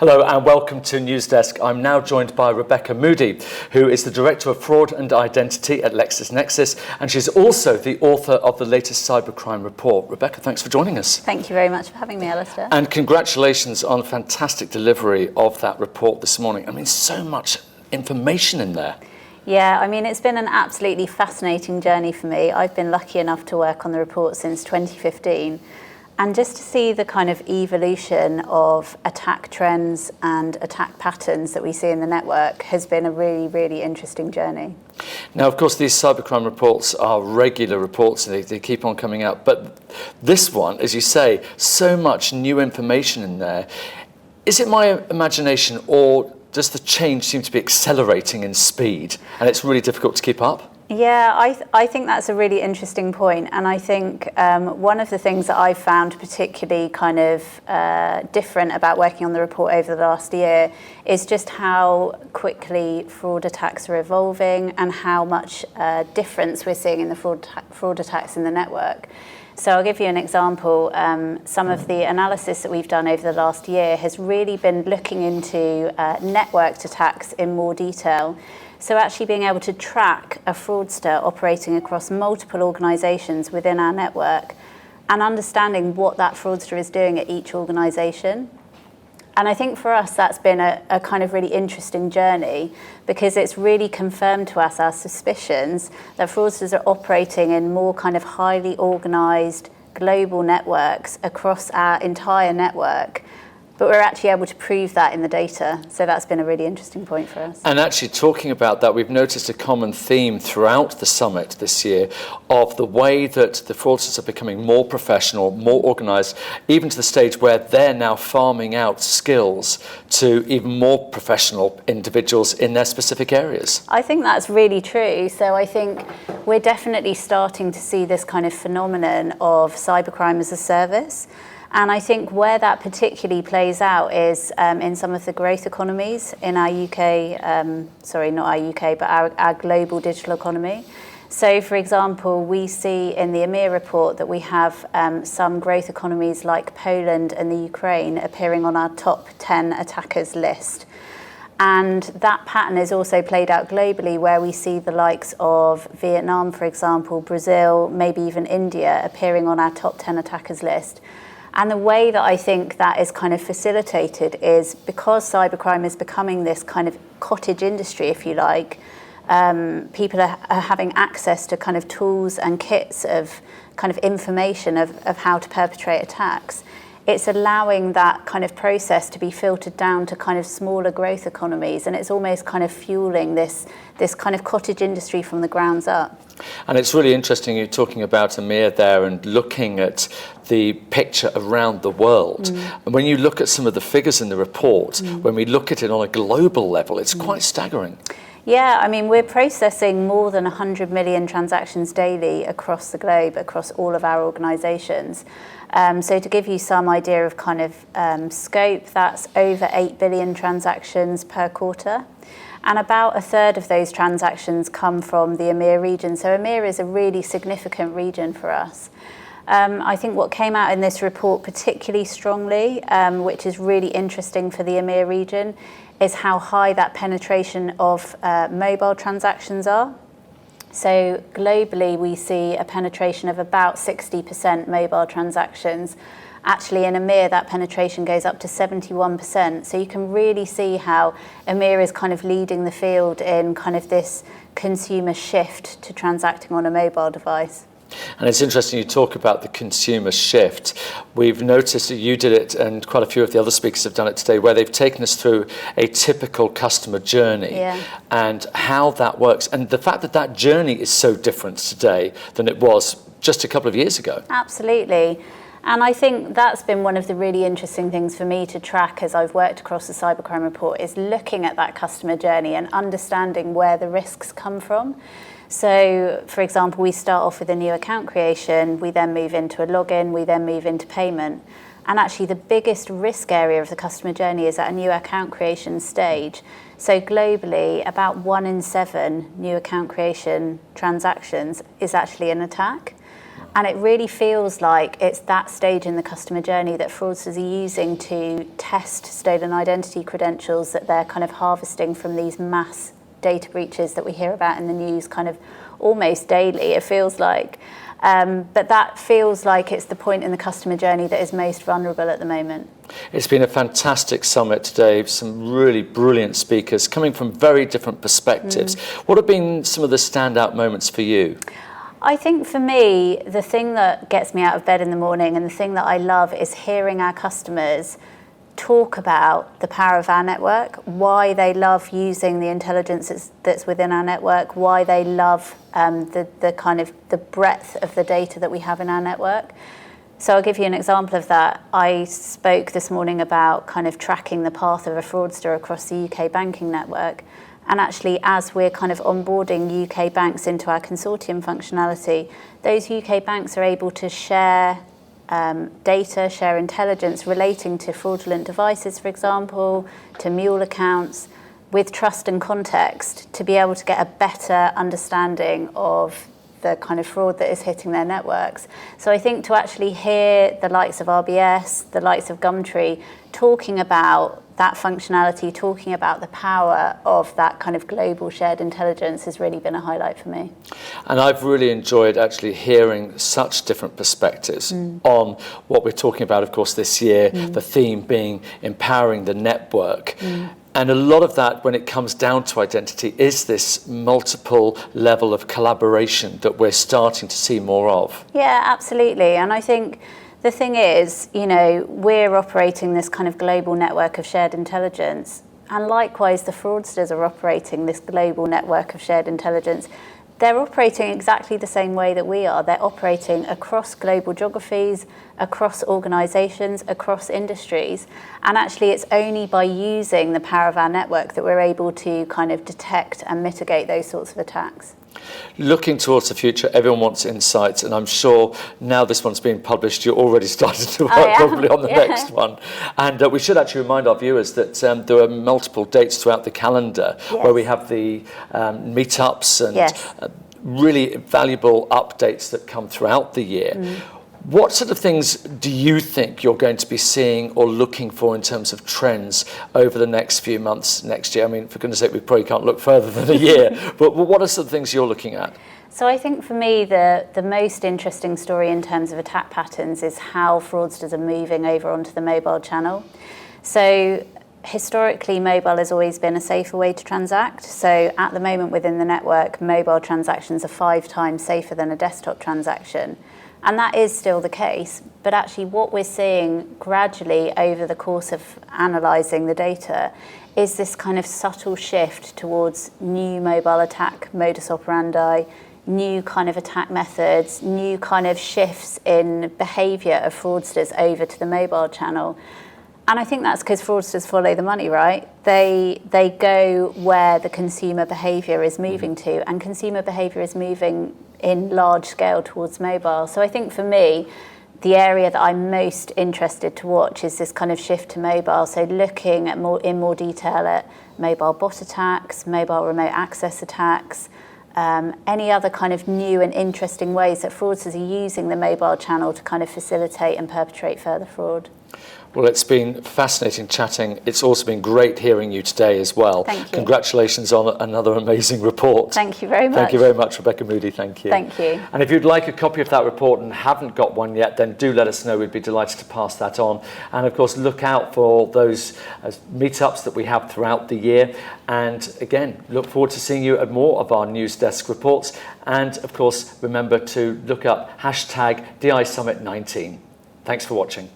Hello and welcome to Newsdesk. I'm now joined by Rebekah Moody, who is the Director of Fraud and Identity at LexisNexis, and she's also the author of the latest cybercrime report. Rebekah, thanks for joining us. Thank you very much for having me, Alistair. And congratulations on the fantastic delivery of that report this morning. I mean, so much information in there. Yeah, I mean, it's been an absolutely fascinating journey for me. I've been lucky enough to work on the report since 2015. And just to see the kind of evolution of attack trends and attack patterns that we see in the network has been a really, really interesting journey. Now, of course, these cybercrime reports are regular reports and they keep on coming out. But this one, as you say, so much new information in there. Is it my imagination, or does the change seem to be accelerating in speed and it's really difficult to keep up? Yeah, I think that's a really interesting point. And I think one of the things that I've found particularly kind of different about working on the report over the last year is just how quickly fraud attacks are evolving and how much difference we're seeing in the fraud attacks in the network. So I'll give you an example. Some of the analysis that we've done over the last year has really been looking into networked attacks in more detail. So actually being able to track a fraudster operating across multiple organisations within our network and understanding what that fraudster is doing at each organisation. And I think for us that's been a kind of really interesting journey, because it's really confirmed to us our suspicions that fraudsters are operating in more kind of highly organised global networks across our entire network. But we're actually able to prove that in the data. So that's been a really interesting point for us. And actually talking about that, we've noticed a common theme throughout the summit this year of the way that the fraudsters are becoming more professional, more organised, even to the stage where they're now farming out skills to even more professional individuals in their specific areas. I think that's really true. So I think we're definitely starting to see this kind of phenomenon of cybercrime as a service. And I think where that particularly plays out is in some of the growth economies in our our global digital economy. So, for example, we see in the EMEA report that we have some growth economies like Poland and the Ukraine appearing on our top 10 attackers list. And that pattern is also played out globally, where we see the likes of Vietnam, for example, Brazil, maybe even India appearing on our top 10 attackers list. And the way that I think that is kind of facilitated is because cybercrime is becoming this kind of cottage industry, if you like. People are having access to kind of tools and kits of kind of information of how to perpetrate attacks. It's allowing that kind of process to be filtered down to kind of smaller growth economies, and it's almost kind of fueling this kind of cottage industry from the grounds up. And it's really interesting you're talking about EMEA there and looking at the picture around the world. And when you look at some of the figures in the report, when we look at it on a global level, it's quite staggering. Yeah, I mean, we're processing more than 100 million transactions daily across the globe, across all of our organisations. So to give you some idea of kind of scope, that's over 8 billion transactions per quarter. And about a third of those transactions come from the EMEA region. So EMEA is a really significant region for us. I think what came out in this report particularly strongly, which is really interesting for the EMEA region, is how high that penetration of mobile transactions are. So globally, we see a penetration of about 60% mobile transactions. Actually, in EMEA, that penetration goes up to 71%. So you can really see how EMEA is kind of leading the field in kind of this consumer shift to transacting on a mobile device. And it's interesting you talk about the consumer shift. We've noticed that you did it, and quite a few of the other speakers have done it today, where they've taken us through a typical customer journey and how that works. And the fact that that journey is so different today than it was just a couple of years ago. Absolutely. And I think that's been one of the really interesting things for me to track as I've worked across the cybercrime report, is looking at that customer journey and understanding where the risks come from. So, for example, we start off with a new account creation, we then move into a login, we then move into payment. And actually the biggest risk area of the customer journey is at a new account creation stage. So globally, about 1 in 7 new account creation transactions is actually an attack. And it really feels like it's that stage in the customer journey that fraudsters are using to test stolen identity credentials that they're kind of harvesting from these mass data breaches that we hear about in the news kind of almost daily, it feels like. But that feels like it's the point in the customer journey that is most vulnerable at the moment. It's been a fantastic summit today, some really brilliant speakers coming from very different perspectives. What have been some of the standout moments for you? I think for me, the thing that gets me out of bed in the morning and the thing that I love is hearing our customers talk about the power of our network, why they love using the intelligence that's within our network, why they love the kind of the breadth of the data that we have in our network. So I'll give you an example of that. I spoke this morning about kind of tracking the path of a fraudster across the UK banking network. And actually, as we're kind of onboarding UK banks into our consortium functionality, those UK banks are able to share data, share intelligence relating to fraudulent devices, for example, to mule accounts, with trust and context to be able to get a better understanding of the kind of fraud that is hitting their networks. So I think to actually hear the likes of RBS, the likes of Gumtree, talking about that functionality, talking about the power of that kind of global shared intelligence has really been a highlight for me. And I've really enjoyed actually hearing such different perspectives on what we're talking about, of course, this year, the theme being empowering the network. And a lot of that, when it comes down to identity, is this multiple level of collaboration that we're starting to see more of. Yeah, absolutely. And I think the thing is, you know, we're operating this kind of global network of shared intelligence, and likewise the fraudsters are operating this global network of shared intelligence. They're operating exactly the same way that we are. They're operating across global geographies, across organisations, across industries. And actually it's only by using the power of our network that we're able to kind of detect and mitigate those sorts of attacks. Looking towards the future, everyone wants insights, and I'm sure now this one's being published, you're already starting to work probably on the next one. And we should actually remind our viewers that there are multiple dates throughout the calendar where we have the meetups and really valuable updates that come throughout the year. What sort of things do you think you're going to be seeing or looking for in terms of trends over the next few months, next year? I mean, for goodness sake, we probably can't look further than a year, but what are some things you're looking at? So I think for me, the most interesting story in terms of attack patterns is how fraudsters are moving over onto the mobile channel. So historically, mobile has always been a safer way to transact. So at the moment within the network, mobile transactions are 5 times safer than a desktop transaction. And that is still the case, but actually what we're seeing gradually over the course of analysing the data is this kind of subtle shift towards new mobile attack modus operandi, new kind of attack methods, new kind of shifts in behaviour of fraudsters over to the mobile channel. And I think that's because fraudsters follow the money, right? They go where the consumer behaviour is moving to, and consumer behaviour is moving in large scale towards mobile. So I think for me, the area that I'm most interested to watch is this kind of shift to mobile. So looking at in more detail at mobile bot attacks, mobile remote access attacks, any other kind of new and interesting ways that fraudsters are using the mobile channel to kind of facilitate and perpetrate further fraud. Well, it's been fascinating chatting. It's also been great hearing you today as well. Thank you. Congratulations on another amazing report. Thank you very much. Thank you very much, Rebekah Moody. Thank you. Thank you. And if you'd like a copy of that report and haven't got one yet, then do let us know. We'd be delighted to pass that on. And of course, look out for those meetups that we have throughout the year. And again, look forward to seeing you at more of our News Desk reports. And of course, remember to look up #DI Summit 19. Thanks for watching.